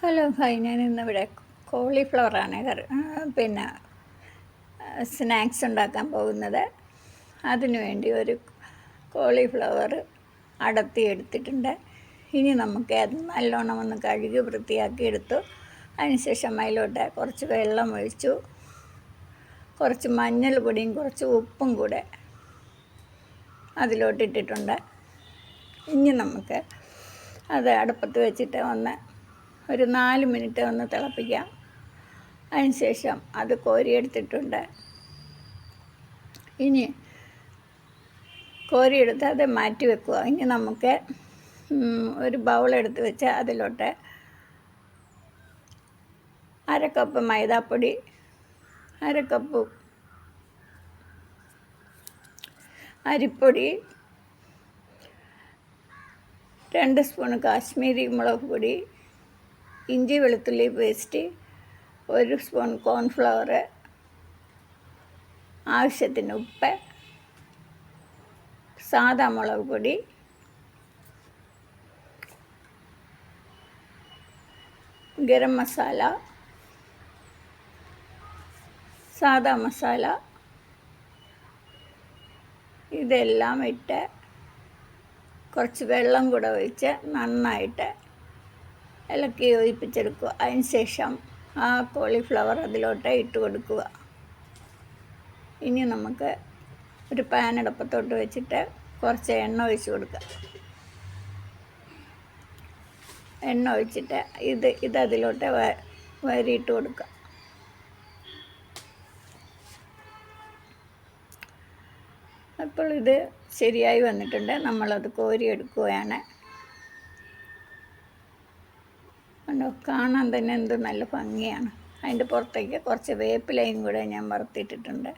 Hello hi, ഞാനിന്നിവിടെ കോളിഫ്ലവറാണ് പിന്നെ snacks ഉണ്ടാക്കാൻ പോകുന്നത്. അതിനു വേണ്ടി ഒരു കോളിഫ്ലവർ അടർത്തി എടുത്തിട്ടുണ്ട്. ഇനി നമുക്ക് അത് നല്ലോണം ഒന്ന് കഴുകി വൃത്തിയാക്കി എടുത്തു. അതിനുശേഷം അതിലോട്ട് കുറച്ച് വെള്ളം ഒഴിച്ചു, കുറച്ച് മഞ്ഞൾപ്പൊടിയും കുറച്ച് ഉപ്പും കൂടെ അതിലോട്ടിട്ടിട്ടുണ്ട്. ഇനി നമുക്ക് അത് അടുപ്പത്ത് വെച്ചിട്ട് ഒരു 4 മിനിറ്റ് ഒന്ന് തിളപ്പിക്കാം. അതിനുശേഷം അത് കോരിയെടുത്തിട്ടുണ്ട്. ഇനി കോരിയെടുത്ത് അത് മാറ്റി വെക്കുക. ഇനി നമുക്ക് ഒരു ബൗളെടുത്ത് വെച്ച് അതിലോട്ട് 1/2 കപ്പ് മൈദാപ്പൊടി, 1/2 കപ്പ് അരിപ്പൊടി, 2 സ്പൂൺ കാശ്മീരി മുളക് പൊടി, ഇഞ്ചി വെളുത്തുള്ളി പേസ്റ്റ്, 1 സ്പൂൺ കോൺഫ്ലവർ, ആവശ്യത്തിന് ഉപ്പ്, സാദാ മുളക് പൊടി, ഗരം മസാല, സാദാ മസാല, ഇതെല്ലാം ഇട്ട് കുറച്ച് വെള്ളം കൂടെ ഒഴിച്ച് നന്നായിട്ട് ഇളക്കി യോജിപ്പിച്ചെടുക്കുക. അതിനുശേഷം ആ കോളിഫ്ലവർ അതിലോട്ട് ഇട്ട് കൊടുക്കുക. ഇനി നമുക്ക് ഒരു പാൻ അടുപ്പത്തോട്ട് വെച്ചിട്ട് കുറച്ച് എണ്ണ ഒഴിച്ച് കൊടുക്കുക. എണ്ണ ഒഴിച്ചിട്ട് ഇത് അതിലോട്ട് വരിയിട്ട് കൊടുക്കുക. അപ്പോൾ ഇത് ശരിയായി വന്നിട്ടുണ്ട്. നമ്മളത് കോരിയെടുക്കുകയാണ്. കണ്ടോ, കാണാൻ തന്നെ എന്ത് നല്ല ഭംഗിയാണ്. അതിൻ്റെ പുറത്തേക്ക് കുറച്ച് വേപ്പിലയും കൂടെ ഞാൻ വറുത്തിട്ടിട്ടുണ്ട്.